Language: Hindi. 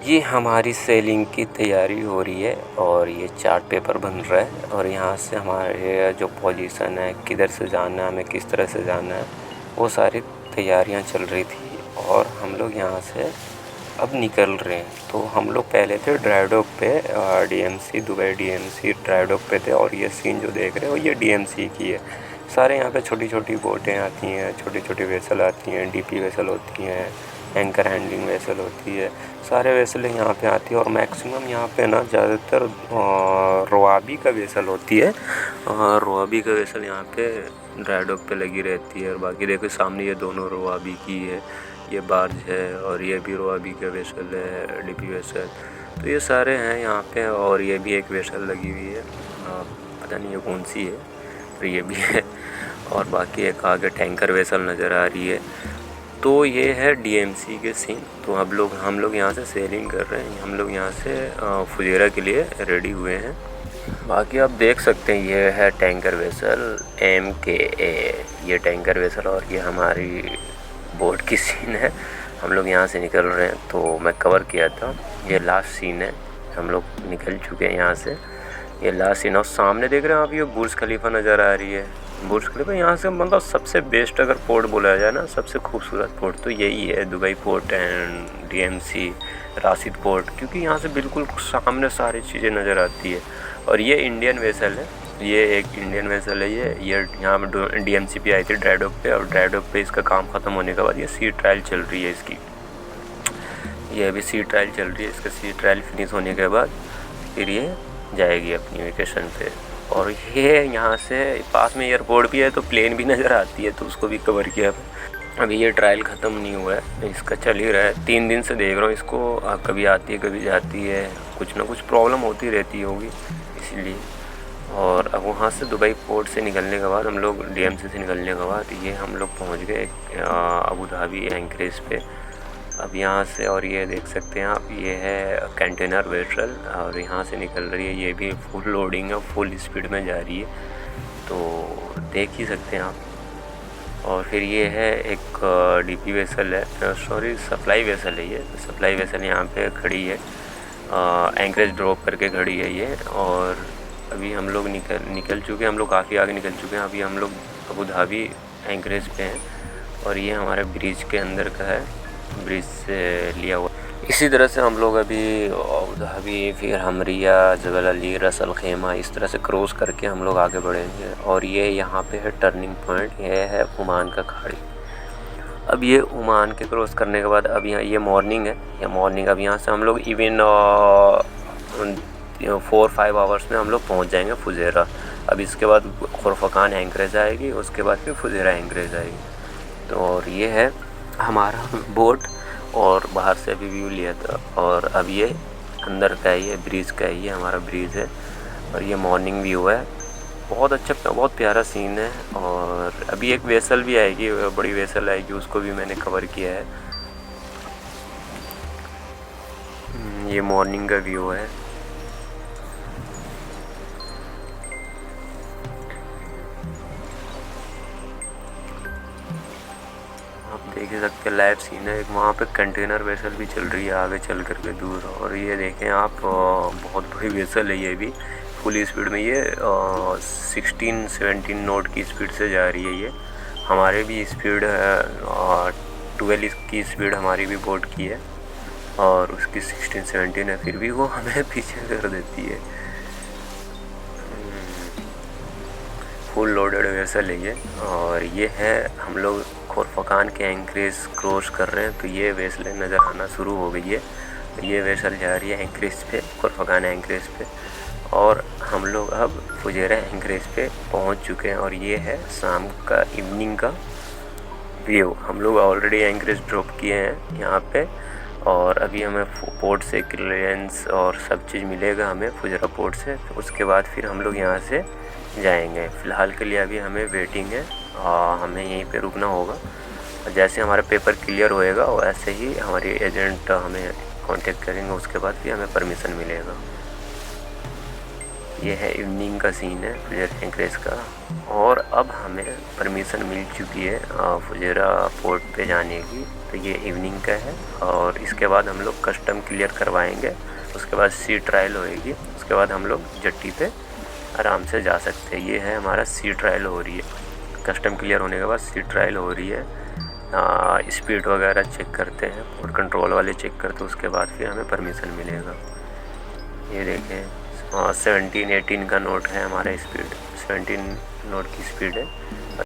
ये हमारी सेलिंग की तैयारी हो रही है और ये चार्ट पेपर बन रहा है और यहाँ से हमारे जो पोजीशन है, किधर से जाना है, हमें किस तरह से जाना है, वो सारी तैयारियां चल रही थी और हम लोग यहाँ से अब निकल रहे हैं। तो हम लोग पहले थे ड्राई डॉक पे, DMC Dubai DMC dry dock पे थे और ये सीन जो देख रहे हो ये डीएमसी की है। सारे यहाँ पे छोटी छोटी बोटें आती हैं, छोटी छोटी वेसल आती हैं, डीपी वेसल होती हैं, एंकर हैंडलिंग वेसल होती है, सारे वेसलें यहाँ पे आती है और मैक्सिमम यहाँ पे ना ज़्यादातर रोआबी का वेसल होती है। रोआबी का वेसल यहाँ पे ड्राई डॉक पे लगी रहती है और बाकी देखो सामने ये दोनों रोआबी की है, ये बार्ज है और ये भी रोआबी का वेसल है, डीपी वेसल। तो ये सारे हैं यहाँ पे और ये भी एक वेसल लगी हुई है, पता नहीं ये कौन सी है, तो ये भी है और बाकी एक आगे टैंकर वेसल नज़र आ रही है। तो ये है डीएमसी के सीन। तो हम लोग यहाँ से सेलिंग कर रहे हैं, हम लोग यहाँ से फुजेरा के लिए रेडी हुए हैं। बाकी आप देख सकते हैं ये है टैंकर वेसल MKA, ये टैंकर वेसल और ये हमारी बोट की सीन है। हम लोग यहाँ से निकल रहे हैं, तो मैं कवर किया था, ये लास्ट सीन है, हम लोग निकल चुके हैं यहाँ से, ये लास्ट सीन। और सामने देख रहे हैं आप, ये बुर्ज खलीफा नज़र आ रही है। बुर्ज खलीफा यहाँ से मतलब सबसे बेस्ट अगर पोर्ट बोला जाए ना, सबसे खूबसूरत पोर्ट तो यही है, Dubai port and DMC Rashid port, क्योंकि यहाँ से बिल्कुल सामने सारी चीज़ें नज़र आती है। और ये इंडियन वेसल है, ये एक इंडियन वेसल है। ये यहाँ पर डीएमसी पे आई थी ड्राई डॉक पे, और ड्राई डॉक पे इसका काम ख़त्म होने के बाद ये सी ट्रायल चल रही है इसकी, ये अभी सी ट्रायल चल रही है। इसका सी ट्रायल फिनिश होने के बाद फिर ये जाएगी अपनी वेकेशन पे। और ये यहाँ से पास में एयरपोर्ट भी है, तो प्लेन भी नज़र आती है, तो उसको भी कवर किया। अभी ये ट्रायल ख़त्म नहीं हुआ है, इसका चल ही रहा है, 3 दिन से देख रहा हूँ इसको, कभी आती है कभी जाती है, कुछ ना कुछ प्रॉब्लम होती रहती होगी इसलिए। और अब वहाँ से दुबई पोर्ट से निकलने के बाद हम लोग डीएमसी से निकलने के बाद ये हम लोग पहुँच गए अबू धाबी एंकरेज पे। अब यहाँ से, और ये देख सकते हैं आप, ये है कंटेनर वेसल और यहाँ से निकल रही है, ये भी फुल लोडिंग है, फुल स्पीड में जा रही है, तो देख ही सकते हैं आप। और फिर ये है एक डीपी वेसल है, सॉरी सप्लाई वेसल है, ये सप्लाई वेसल यहाँ पे खड़ी है, एंकरेज ड्रॉप करके खड़ी है ये। और अभी हम लोग निकल चुके हैं, हम लोग काफ़ी आगे निकल चुके हैं। अभी हम लोग अबू धाबी एंकरेज पे हैं और ये हमारे ब्रिज के अंदर का है, ब्रिज से लिया हुआ। इसी तरह से हम लोग अभी अबू धाबी, फिर हमरिया, जबल अली, रस अल खैमा, इस तरह से क्रॉस करके हम लोग आगे बढ़ेंगे। और ये यहाँ पे है टर्निंग पॉइंट, ये है ओमान का खाड़ी। अब ये ओमान के क्रॉस करने के बाद अब यहाँ ये मॉर्निंग है, ये मॉर्निंग। अब यहाँ से हम लोग इवन 4-5 आवर्स में हम लोग पहुँच जाएंगे फुजेरा। अब इसके बाद खुरफकान एंकरेज आएगी, उसके बाद फिर फुजेरा एंकरेज आएगी। तो और ये है हमारा बोट, और बाहर से अभी व्यू लिया था। और अब ये अंदर का है, ये ब्रिज का है, ये हमारा ब्रिज है और ये मॉर्निंग व्यू है। बहुत अच्छा, बहुत प्यारा सीन है। और अभी एक वेसल भी आएगी, बड़ी वेसल आएगी, उसको भी मैंने कवर किया है। ये मॉर्निंग का व्यू है। देख ही सकते हैं लाइव सीन है। एक वहाँ पे कंटेनर वेसल भी चल रही है आगे चल कर के दूर। और ये देखें आप, बहुत बड़ी वेसल है, ये भी फुल स्पीड में, ये 16-17 नॉट की स्पीड से जा रही है। ये हमारे भी स्पीड है 12 की स्पीड हमारी भी बोट की है और उसकी 16-17 है, फिर भी वो हमें पीछे कर देती है। फुल लोडेड वेसल है ये। और ये है हम लोग खुरफकान के एंकरेज क्रॉस कर रहे हैं, तो ये वेसलें नज़र आना शुरू हो गई है। ये वेसल जा रही है एंकरेज पे, खुरफकान एंकरेज पे, और हम लोग अब फुजेरा एंकरेज पे पहुंच चुके हैं। और ये है शाम का, इवनिंग का व्यू। हम लोग ऑलरेडी एंकरेज ड्रॉप किए हैं यहाँ पे, और अभी हमें पोर्ट से क्लियरेंस और सब चीज़ मिलेगा हमें फुजेरा पोर्ट से। तो उसके बाद फिर हम लोग यहाँ से जाएंगे। फ़िलहाल के लिए अभी हमें वेटिंग है, हमें यहीं पे रुकना होगा। जैसे हमारा पेपर क्लियर होएगा वैसे ही हमारी एजेंट हमें कांटेक्ट करेंगे, उसके बाद भी हमें परमिशन मिलेगा। ये है इवनिंग का सीन है फुजेरा एंकरेज का। और अब हमें परमिशन मिल चुकी है फुजेरा पोर्ट पे जाने की। तो ये इवनिंग का है और इसके बाद हम लोग कस्टम क्लियर करवाएंगे, उसके बाद सी ट्रायल होएगी, उसके बाद हम लोग जेट्टी पे आराम से जा सकते हैं। ये है हमारा सी ट्रायल हो रही है, कस्टम क्लियर होने के बाद सी ट्रायल हो रही है। स्पीड वगैरह चेक करते हैं, पोर्ट कंट्रोल वाले चेक करते हैं, उसके बाद फिर हमें परमिशन मिलेगा। ये देखें 17-18 का नोट है हमारा स्पीड, 17 नोट की स्पीड है।